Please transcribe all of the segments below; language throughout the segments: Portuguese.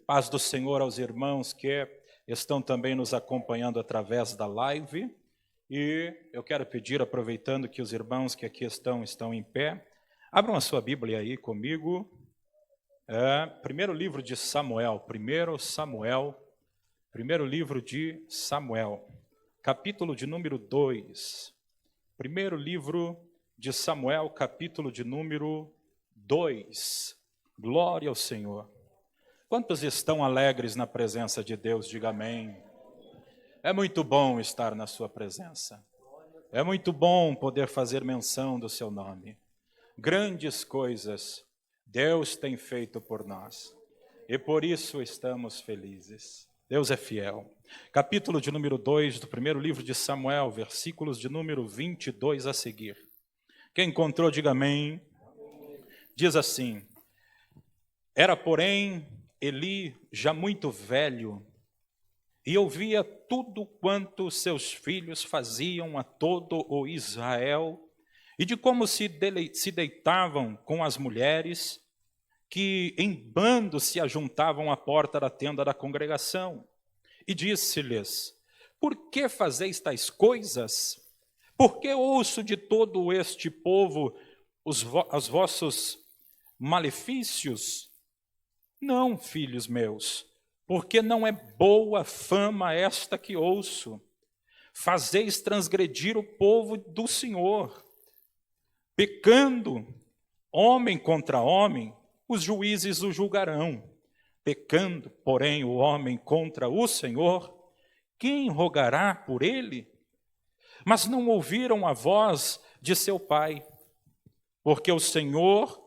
Paz do Senhor aos irmãos que estão também nos acompanhando através da live. E eu quero pedir, aproveitando que os irmãos que aqui estão em pé, abram a sua Bíblia aí comigo. Primeiro livro de Samuel, primeiro livro de Samuel, capítulo de número 2. Primeiro livro de Samuel, capítulo de número 2. Glória ao Senhor. Quantos estão alegres na presença de Deus? Diga amém. É muito bom estar na sua presença. É muito bom poder fazer menção do seu nome. Grandes coisas Deus tem feito por nós. E por isso estamos felizes. Deus é fiel. Capítulo de número 2 do primeiro livro de Samuel, versículos de número 22 a seguir. Quem encontrou, diga amém. Diz assim: Era, porém, Eli já muito velho, e ouvia tudo quanto seus filhos faziam a todo o Israel, e de como se deitavam com as mulheres, que em bando se ajuntavam à porta da tenda da congregação. E disse-lhes: Por que fazeis tais coisas? Por que ouço de todo este povo os vossos malefícios? Não, filhos meus, porque não é boa fama esta que ouço. Fazeis transgredir o povo do Senhor. Pecando homem contra homem, os juízes o julgarão. Pecando, porém, o homem contra o Senhor, quem rogará por ele? Mas não ouviram a voz de seu pai, porque o Senhor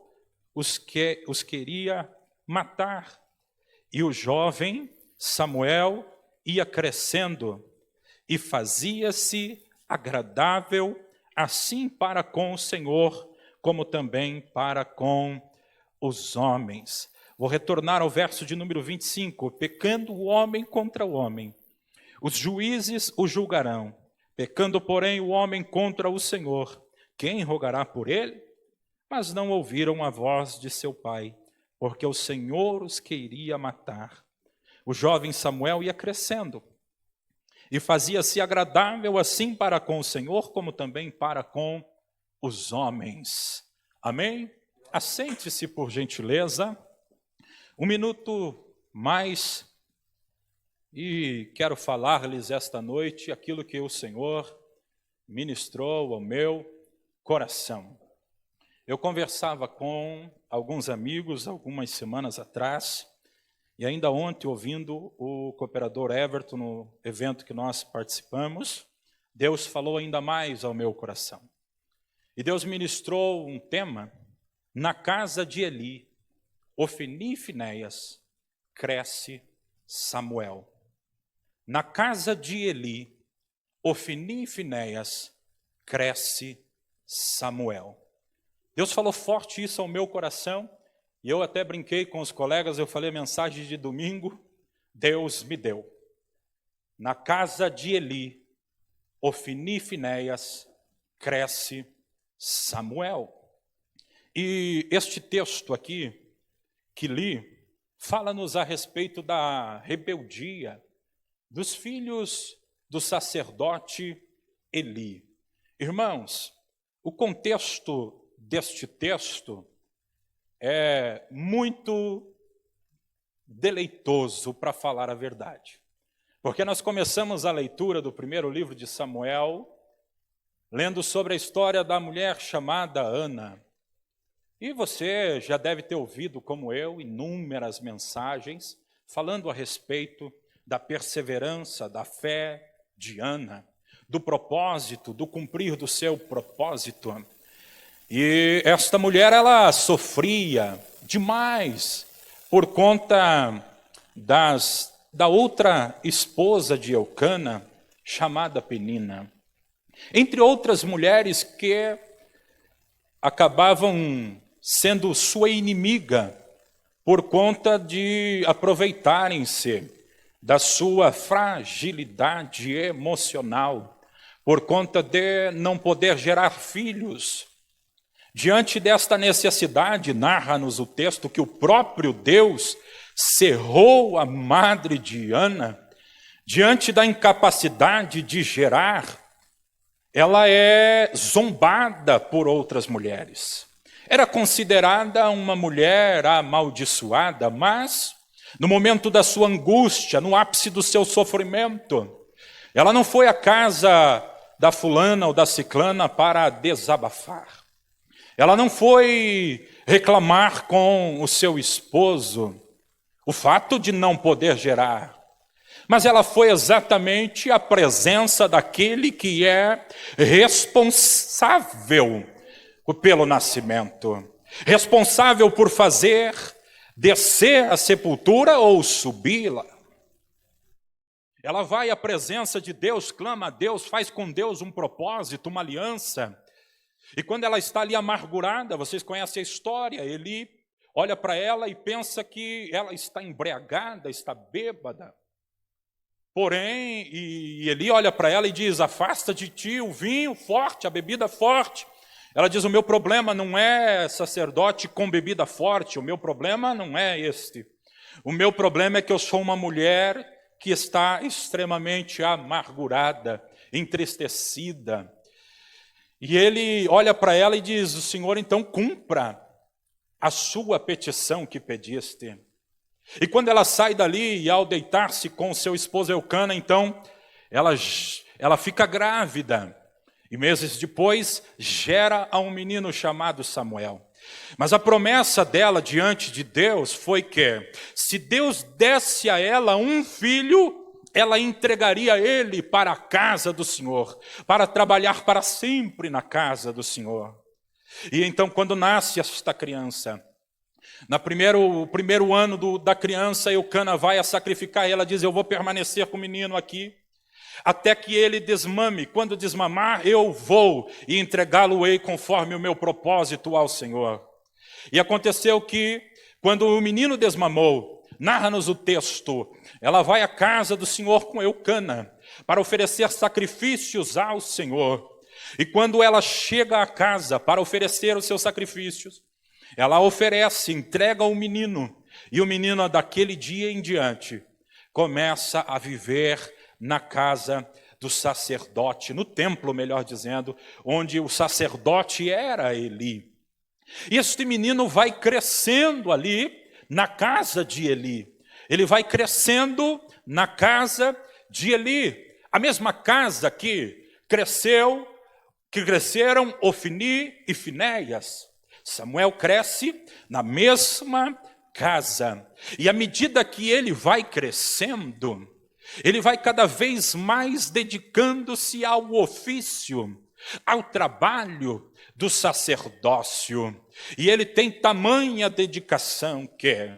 os queria matar. E o jovem Samuel ia crescendo e fazia-se agradável, assim para com o Senhor, como também para com os homens. Vou retornar ao verso de número 25. Pecando o homem contra o homem, os juízes o julgarão. Pecando, porém, o homem contra o Senhor, quem rogará por ele? Mas não ouviram a voz de seu pai, porque o Senhor os queria matar. O jovem Samuel ia crescendo e fazia-se agradável assim para com o Senhor, como também para com os homens. Amém? Assente-se, por gentileza. Um minuto mais e quero falar-lhes esta noite aquilo que o Senhor ministrou ao meu coração. Eu conversava com alguns amigos algumas semanas atrás, e ainda ontem, ouvindo o cooperador Everton no evento que nós participamos, Deus falou ainda mais ao meu coração. E Deus ministrou um tema: na casa de Eli, Ofni e Finéias, cresce Samuel. Na casa de Eli, Ofni e Finéias, cresce Samuel. Deus falou forte isso ao meu coração, e eu até brinquei com os colegas, eu falei a mensagem de domingo, Deus me deu. Na casa de Eli, Ofni e Finéias, cresce Samuel. E este texto aqui, que li, fala-nos a respeito da rebeldia dos filhos do sacerdote Eli. Irmãos, o contexto deste texto é muito deleitoso, para falar a verdade. Porque nós começamos a leitura do primeiro livro de Samuel, lendo sobre a história da mulher chamada Ana. E você já deve ter ouvido, como eu, inúmeras mensagens falando a respeito da perseverança, da fé de Ana, do propósito, do cumprir do seu propósito. E esta mulher, ela sofria demais por conta da outra esposa de Eucana, chamada Penina. Entre outras mulheres que acabavam sendo sua inimiga por conta de aproveitarem-se da sua fragilidade emocional, por conta de não poder gerar filhos. Diante desta necessidade, narra-nos o texto que o próprio Deus Cerrou a madre de Ana, diante da incapacidade de gerar, ela é zombada por outras mulheres. Era considerada uma mulher amaldiçoada, mas no momento da sua angústia, no ápice do seu sofrimento, ela não foi à casa da fulana ou da ciclana para desabafar. Ela não foi reclamar com o seu esposo o fato de não poder gerar, mas ela foi exatamente à presença daquele que é responsável pelo nascimento, responsável por fazer descer a sepultura ou subi-la. Ela vai à presença de Deus, clama a Deus, faz com Deus um propósito, uma aliança. E quando ela está ali amargurada, vocês conhecem a história, ele olha para ela e pensa que ela está embriagada, está bêbada. Porém, ele olha para ela e diz, afasta de ti o vinho forte, a bebida forte. Ela diz, o meu problema não é sacerdote com bebida forte, o meu problema não é este. O meu problema é que eu sou uma mulher que está extremamente amargurada, entristecida. E ele olha para ela e diz, o Senhor então cumpra a sua petição que pediste. E quando ela sai dali, e ao deitar-se com seu esposo Eucana, então, ela fica grávida. E meses depois, gera a um menino chamado Samuel. Mas a promessa dela diante de Deus foi que, se Deus desse a ela um filho, ela entregaria ele para a casa do Senhor, para trabalhar para sempre na casa do Senhor. E então, quando nasce esta criança, no primeiro ano da criança, Eucana vai a sacrificar, e ela diz, eu vou permanecer com o menino aqui, até que ele desmame. Quando desmamar, eu vou e entregá-lo-ei conforme o meu propósito ao Senhor. E aconteceu que, quando o menino desmamou, narra-nos o texto, ela vai à casa do Senhor com Eucana, para oferecer sacrifícios ao Senhor. E quando ela chega à casa para oferecer os seus sacrifícios, ela oferece, entrega o menino, e o menino, daquele dia em diante, começa a viver na casa do sacerdote, no templo, melhor dizendo, onde o sacerdote era Eli. E este menino vai crescendo ali na casa de Eli. Ele vai crescendo na casa de Eli, a mesma casa que cresceram Ofni e Finéias. Samuel cresce na mesma casa. E à medida que ele vai crescendo, ele vai cada vez mais dedicando-se ao ofício, ao trabalho do sacerdócio. E ele tem tamanha dedicação que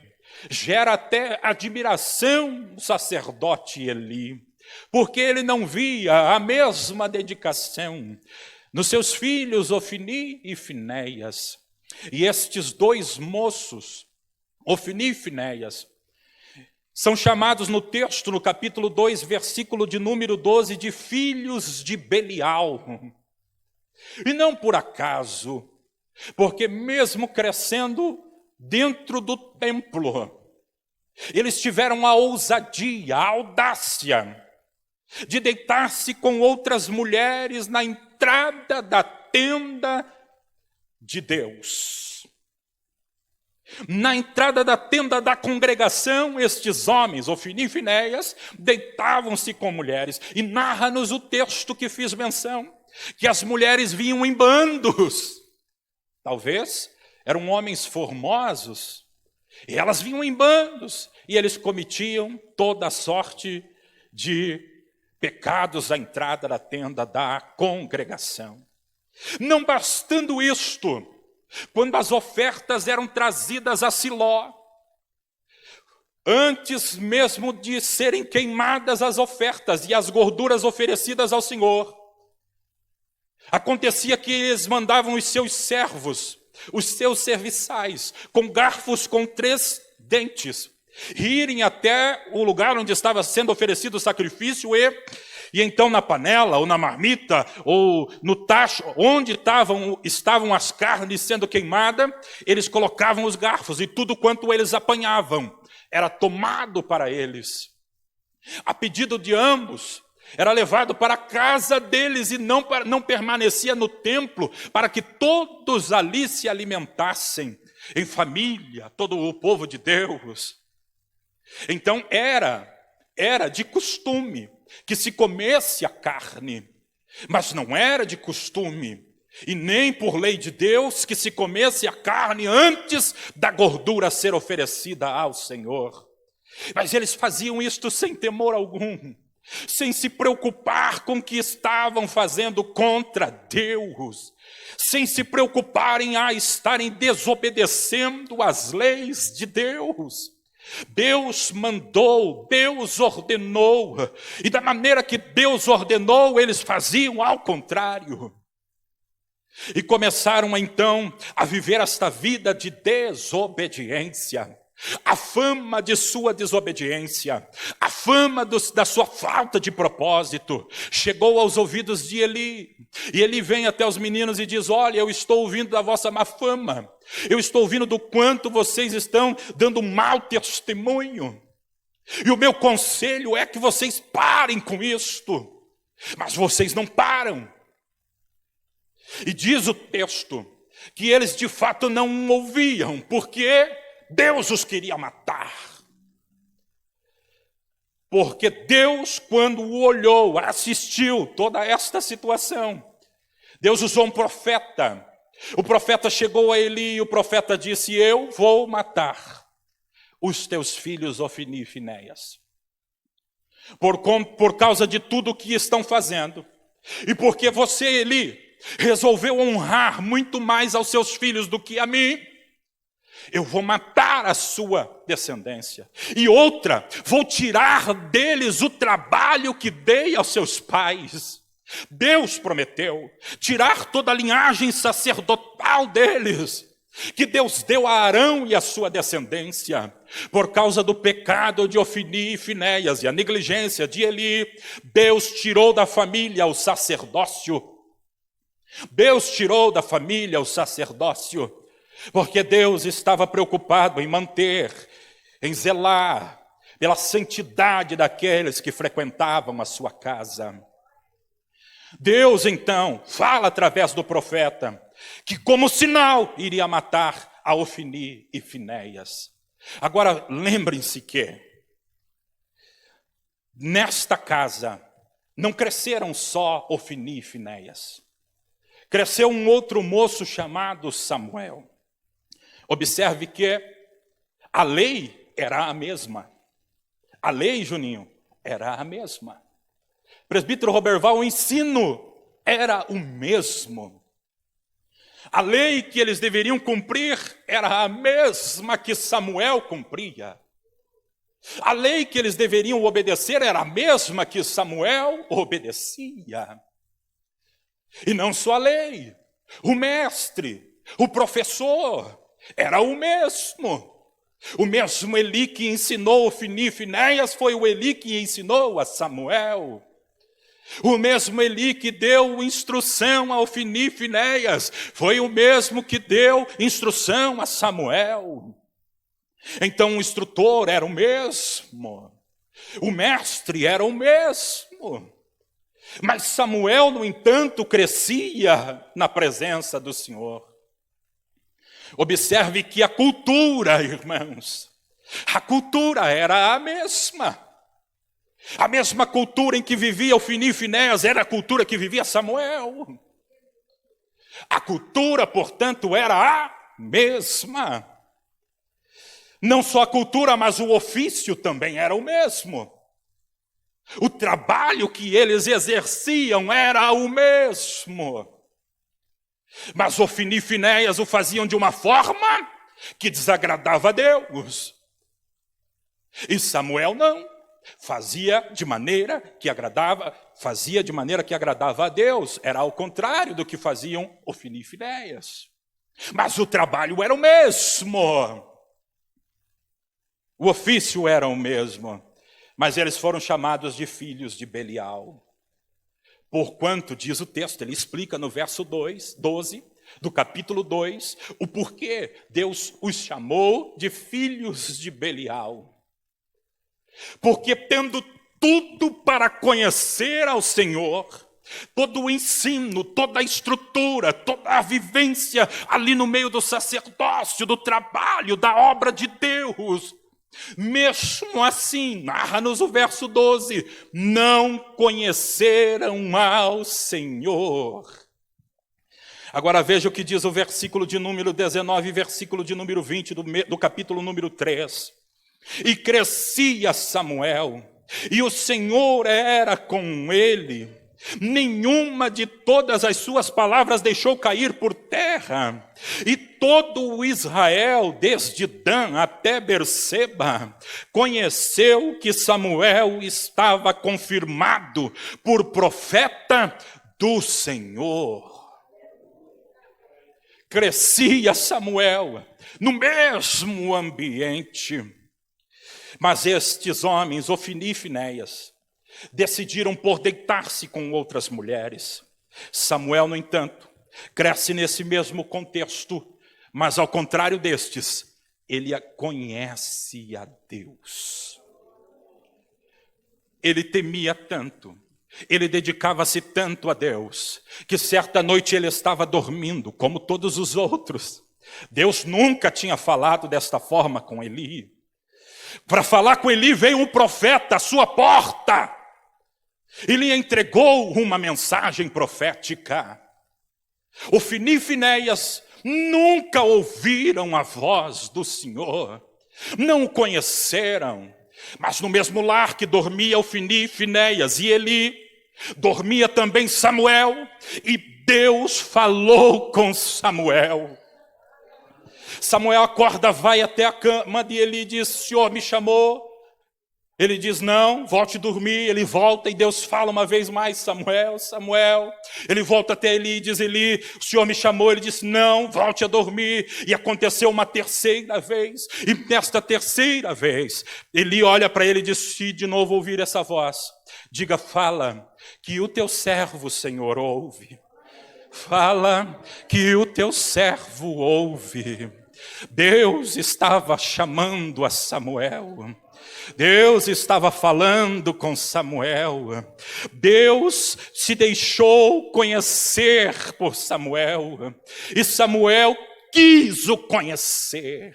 gera até admiração no sacerdote Eli, porque ele não via a mesma dedicação nos seus filhos Ofni e Finéias. E estes dois moços, Ofni e Finéias, são chamados no texto, no capítulo 2, versículo de número 12, de filhos de Belial. E não por acaso, porque mesmo crescendo dentro do templo, eles tiveram a ousadia, a audácia de deitar-se com outras mulheres na entrada da tenda de Deus. Na entrada da tenda da congregação, estes homens, Ofni e Finéias, deitavam-se com mulheres. E narra-nos o texto que fiz menção, que as mulheres vinham em bandos. Talvez eram homens formosos, e elas vinham em bandos, e eles cometiam toda a sorte de pecados à entrada da tenda da congregação. Não bastando isto, quando as ofertas eram trazidas a Siló, antes mesmo de serem queimadas as ofertas e as gorduras oferecidas ao Senhor, acontecia que eles mandavam os seus servos, os seus serviçais, com garfos com 3 dentes, irem até o lugar onde estava sendo oferecido o sacrifício e então na panela, ou na marmita, ou no tacho, onde estavam as carnes sendo queimadas, eles colocavam os garfos e tudo quanto eles apanhavam, era tomado para eles. A pedido de ambos, era levado para a casa deles e não permanecia no templo, para que todos ali se alimentassem, em família, todo o povo de Deus. Então era de costume que se comesse a carne, mas não era de costume, e nem por lei de Deus, que se comesse a carne antes da gordura ser oferecida ao Senhor. Mas eles faziam isto sem temor algum, sem se preocupar com o que estavam fazendo contra Deus, sem se preocuparem a estarem desobedecendo às leis de Deus. Deus mandou, Deus ordenou, e da maneira que Deus ordenou, eles faziam ao contrário. E começaram então a viver esta vida de desobediência. A fama de sua desobediência, a fama da sua falta de propósito, chegou aos ouvidos de Eli. E Eli vem até os meninos e diz: olha, eu estou ouvindo da vossa má fama, eu estou ouvindo do quanto vocês estão dando mau testemunho, e o meu conselho é que vocês parem com isto. Mas vocês não param. E diz o texto que eles de fato não ouviam, porque Deus os queria matar. Porque Deus, quando o olhou, assistiu toda esta situação, Deus usou um profeta. O profeta chegou a Eli e o profeta disse: eu vou matar os teus filhos Ofni e Finéias. Por causa de tudo o que estão fazendo. E porque você, Eli, resolveu honrar muito mais aos seus filhos do que a mim, eu vou matar a sua descendência. E outra, vou tirar deles o trabalho que dei aos seus pais. Deus prometeu tirar toda a linhagem sacerdotal deles, que Deus deu a Arão e a sua descendência. Por causa do pecado de Ofni e Finéias e a negligência de Eli, Deus tirou da família o sacerdócio. Deus tirou da família o sacerdócio. Porque Deus estava preocupado em manter, em zelar pela santidade daqueles que frequentavam a sua casa. Deus, então, fala através do profeta que, como sinal, iria matar a Ofni e Finéias. Agora, lembrem-se que nesta casa não cresceram só Ofni e Finéias. Cresceu um outro moço chamado Samuel. Observe que a lei era a mesma. A lei, Juninho, era a mesma. Presbítero Roberval, o ensino era o mesmo. A lei que eles deveriam cumprir era a mesma que Samuel cumpria. A lei que eles deveriam obedecer era a mesma que Samuel obedecia. E não só a lei, o mestre, o professor, era o mesmo. O mesmo Eli que ensinou Ofni e Finéias foi o Eli que ensinou a Samuel. O mesmo Eli que deu instrução a Ofni e Finéias foi o mesmo que deu instrução a Samuel. Então o instrutor era o mesmo. O mestre era o mesmo. Mas Samuel, no entanto, crescia na presença do Senhor. Observe que a cultura, irmãos, a cultura era a mesma. A mesma cultura em que vivia Ofni e Finéias era a cultura que vivia Samuel. A cultura, portanto, era a mesma. Não só a cultura, mas o ofício também era o mesmo. O trabalho que eles exerciam era o mesmo. Mas Ofni e Finéias o faziam de uma forma que desagradava a Deus. E Samuel não. Fazia de maneira que agradava a Deus. Era ao contrário do que faziam Ofni e Finéias. Mas o trabalho era o mesmo. O ofício era o mesmo. Mas eles foram chamados de filhos de Belial. Porquanto, diz o texto, ele explica no verso 12 do capítulo 2, o porquê Deus os chamou de filhos de Belial. porque tendo tudo para conhecer ao Senhor, todo o ensino, toda a estrutura, toda a vivência ali no meio do sacerdócio, do trabalho, da obra de Deus, mesmo assim, narra-nos o verso 12, não conheceram ao Senhor. Agora veja o que diz o versículo de número 19 e versículo de número 20 do capítulo número 3. E crescia Samuel, e o Senhor era com ele. Nenhuma de todas as suas palavras deixou cair por terra. E todo o Israel, desde Dan até Berseba, conheceu que Samuel estava confirmado por profeta do Senhor. Crescia Samuel no mesmo ambiente. Mas estes homens, Ofni e Finéias, decidiram por deitar-se com outras mulheres. Samuel, no entanto, cresce nesse mesmo contexto, mas ao contrário destes, ele conhece a Deus. Ele temia tanto, ele dedicava-se tanto a Deus, que certa noite ele estava dormindo, como todos os outros. Deus nunca tinha falado desta forma com Eli. Para falar com Eli veio um profeta à sua porta. E lhe entregou uma mensagem profética. Ofni e Finéias nunca ouviram a voz do Senhor, não o conheceram, mas no mesmo lar que dormia Ofni e Finéias e Eli, dormia também Samuel, e Deus falou com Samuel. Samuel acorda, vai até a cama e Eli diz, o Senhor me chamou? Ele diz, não, volte a dormir. Ele volta e Deus fala uma vez mais, Samuel, Samuel. Ele volta até Eli e diz, Eli, o Senhor me chamou. Ele diz, não, volte a dormir. E aconteceu uma terceira vez. E nesta terceira vez, Eli olha para ele e diz, se de novo ouvir essa voz, diga, fala, que o teu servo, Senhor, ouve. Fala, que o teu servo ouve. Deus estava chamando a Samuel. Deus estava falando com Samuel. Deus se deixou conhecer por Samuel. E Samuel quis o conhecer.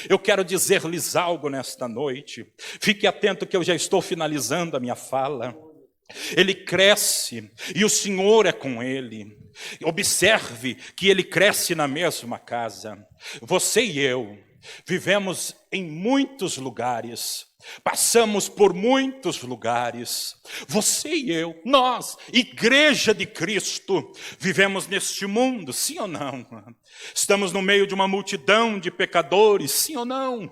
Eu quero dizer-lhes algo nesta noite. Fique atento que eu já estou finalizando a minha fala. Ele cresce e o Senhor é com ele. Observe que ele cresce na mesma casa. Você e eu vivemos em muitos lugares, passamos por muitos lugares. Você e eu, nós, Igreja de Cristo, vivemos neste mundo, sim ou não? Estamos no meio de uma multidão de pecadores, sim ou não?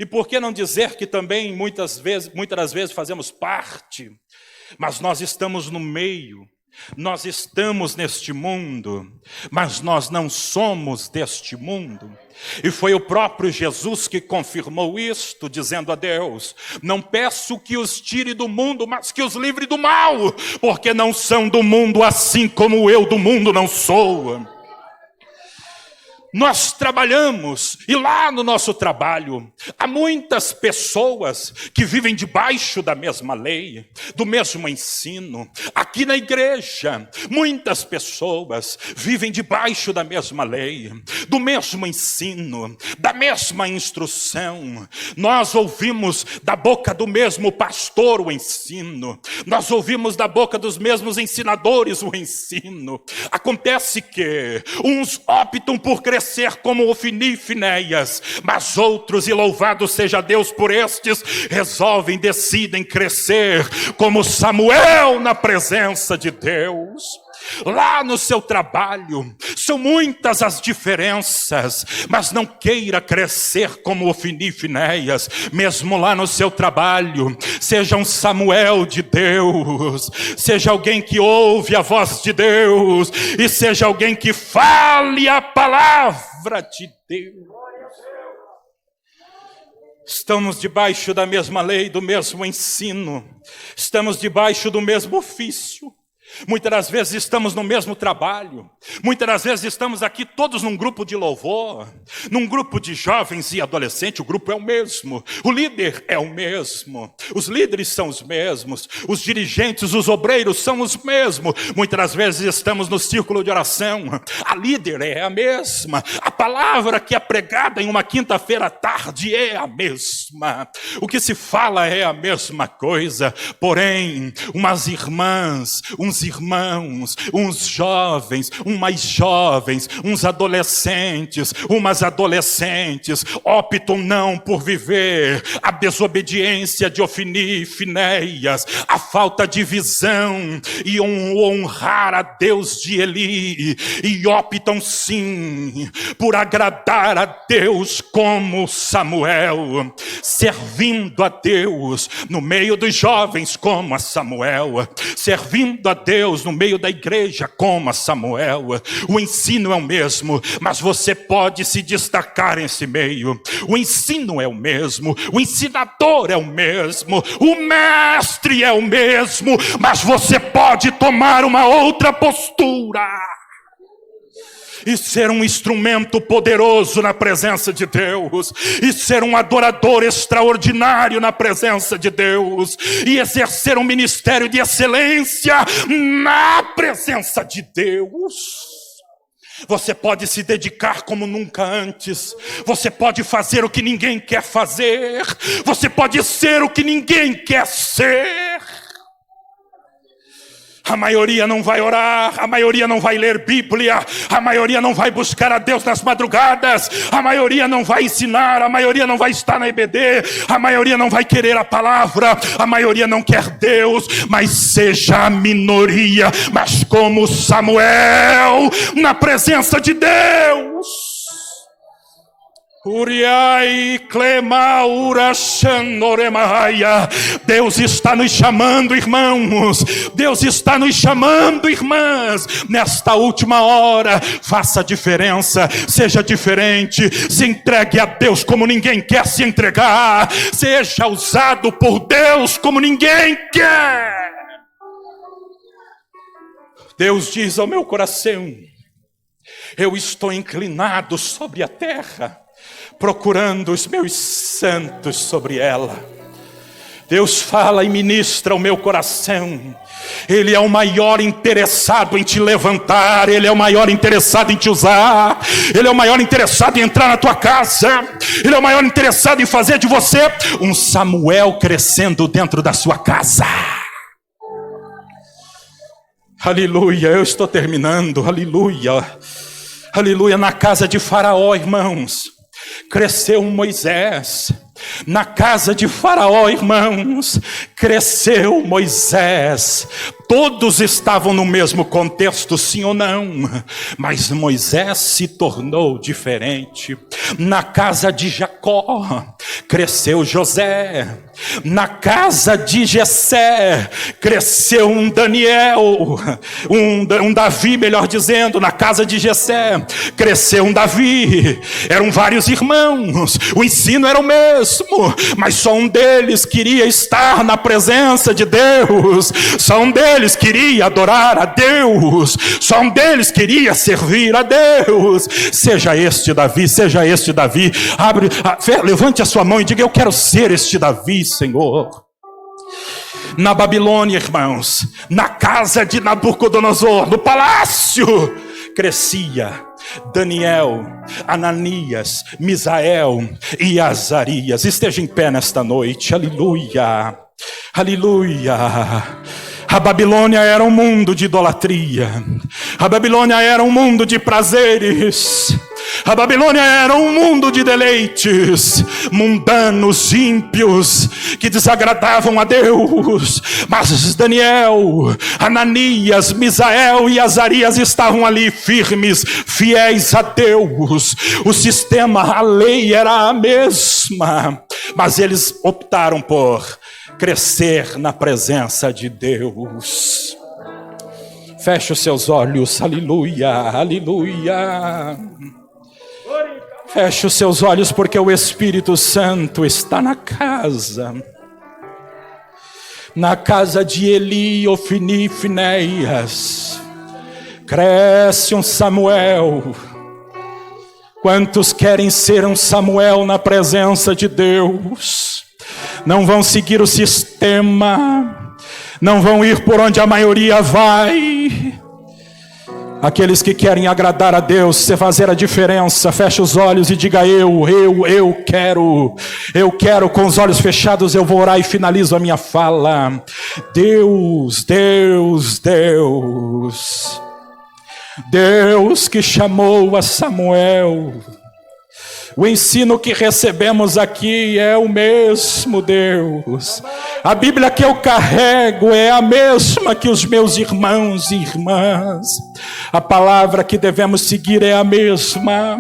E por que não dizer que também muitas das vezes fazemos parte, mas nós estamos no meio. Nós estamos neste mundo, mas nós não somos deste mundo. E foi o próprio Jesus que confirmou isto, dizendo a Deus, não peço que os tire do mundo, mas que os livre do mal, porque não são do mundo, assim como eu do mundo não sou. Nós trabalhamos, e lá no nosso trabalho, há muitas pessoas que vivem debaixo da mesma lei, do mesmo ensino. Aqui na igreja, muitas pessoas vivem debaixo da mesma lei, do mesmo ensino, da mesma instrução. Nós ouvimos da boca do mesmo pastor o ensino, nós ouvimos da boca dos mesmos ensinadores o ensino. Acontece que uns optam por crescer como Ofni e Finéias, mas outros, e louvado seja Deus por estes, decidem crescer como Samuel na presença de Deus. Lá no seu trabalho, são muitas as diferenças, mas não queira crescer como Ofni e Finéias, mesmo lá no seu trabalho. Seja um Samuel de Deus, seja alguém que ouve a voz de Deus, e seja alguém que fale a palavra de Deus. Estamos debaixo da mesma lei, do mesmo ensino, estamos debaixo do mesmo ofício. Muitas das vezes estamos no mesmo trabalho. Muitas das vezes estamos aqui todos num grupo de louvor, num grupo de jovens e adolescentes. O grupo é o mesmo, o líder é o mesmo, os líderes são os mesmos, os dirigentes, os obreiros são os mesmos. Muitas das vezes estamos no círculo de oração. A líder é a mesma. A palavra que é pregada em uma quinta-feira à tarde é a mesma. O que se fala é a mesma coisa. Porém, umas irmãs, uns irmãos, uns jovens, mais jovens, uns adolescentes, umas adolescentes, optam não por viver a desobediência de Ofni e Finéias, a falta de visão e honrar a Deus de Eli, e optam sim por agradar a Deus como Samuel, servindo a Deus no meio dos jovens como a Samuel, servindo a Deus no meio da igreja como a Samuel. O ensino é o mesmo, mas você pode se destacar nesse meio. O ensino é o mesmo, o ensinador é o mesmo, o mestre é o mesmo, mas você pode tomar uma outra postura e ser um instrumento poderoso na presença de Deus, e ser um adorador extraordinário na presença de Deus, e exercer um ministério de excelência na presença de Deus. Você pode se dedicar como nunca antes. Você pode fazer o que ninguém quer fazer. Você pode ser o que ninguém quer ser. A maioria não vai orar, a maioria não vai ler Bíblia, a maioria não vai buscar a Deus nas madrugadas, a maioria não vai ensinar, a maioria não vai estar na EBD, a maioria não vai querer a palavra, a maioria não quer Deus, mas seja a minoria, mas como Samuel, na presença de Deus. Deus está nos chamando, irmãos. Deus está nos chamando, irmãs. Nesta última hora, faça a diferença, seja diferente, se entregue a Deus como ninguém quer se entregar, seja usado por Deus como ninguém quer. Deus diz ao meu coração: eu estou inclinado sobre a terra, procurando os meus santos sobre ela. Deus fala e ministra ao meu coração. Ele é o maior interessado em te levantar. Ele é o maior interessado em te usar. Ele é o maior interessado em entrar na tua casa. Ele é o maior interessado em fazer de você um Samuel crescendo dentro da sua casa. Aleluia, eu estou terminando. Aleluia, aleluia. Na casa de Faraó, irmãos, cresceu Moisés. Na casa de Faraó, irmãos, cresceu Moisés. Todos estavam no mesmo contexto, sim ou não? Mas Moisés se tornou diferente. Na casa de Jacó, cresceu José. Na casa de Jessé, cresceu um Daniel, um Davi, melhor dizendo. Na casa de Jessé, cresceu um Davi. Eram vários irmãos, o ensino era o mesmo, mas só um deles queria estar na presença de Deus. Só um deles queria adorar a Deus. Só um deles queria servir a Deus. Seja este Davi, seja este Davi. Levante a sua mão e diga: eu quero ser este Davi, Senhor. Na Babilônia, irmãos, na casa de Nabucodonosor, no palácio, crescia Daniel, Ananias, Misael e Azarias. Esteja em pé nesta noite. Aleluia, aleluia. A Babilônia era um mundo de idolatria. A Babilônia era um mundo de prazeres. A Babilônia era um mundo de deleites mundanos, ímpios, que desagradavam a Deus. Mas Daniel, Ananias, Misael e Azarias estavam ali firmes, fiéis a Deus. O sistema, a lei era a mesma, mas eles optaram por crescer na presença de Deus. Feche os seus olhos, aleluia, aleluia. Feche os seus olhos, porque o Espírito Santo está na casa. Na casa de Eli, Ofni e Finéias, cresce um Samuel. Quantos querem ser um Samuel na presença de Deus? Não vão seguir o sistema, não vão ir por onde a maioria vai. Aqueles que querem agradar a Deus, se fazer a diferença, feche os olhos e diga: eu quero, com os olhos fechados eu vou orar e finalizo a minha fala. Deus que chamou a Samuel. O ensino que recebemos aqui é o mesmo Deus. A Bíblia que eu carrego é a mesma que os meus irmãos e irmãs. A palavra que devemos seguir é a mesma.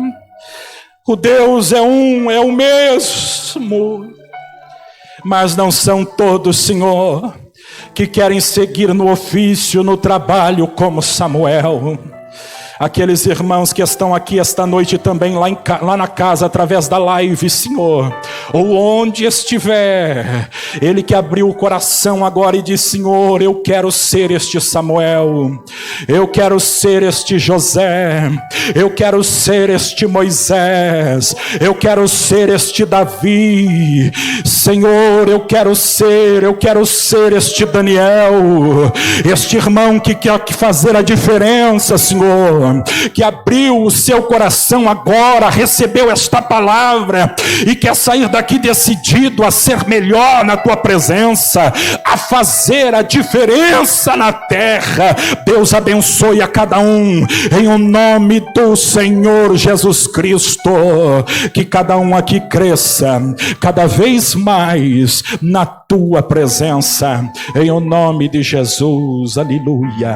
O Deus é o mesmo. Mas não são todos, Senhor, que querem seguir no ofício, no trabalho como Samuel. Aqueles irmãos que estão aqui esta noite também lá na casa, através da live, Senhor, ou onde estiver, ele que abriu o coração agora e disse: Senhor, eu quero ser este Samuel, eu quero ser este José, eu quero ser este Moisés, eu quero ser este Davi, Senhor, eu quero ser este Daniel, este irmão que quer fazer a diferença, Senhor, que abriu o seu coração agora, recebeu esta palavra e quer sair daqui decidido a ser melhor na tua presença, a fazer a diferença na terra. Deus abençoe a cada um, em o nome do Senhor Jesus Cristo. Que cada um aqui cresça cada vez mais na tua presença, em o nome de Jesus. Aleluia.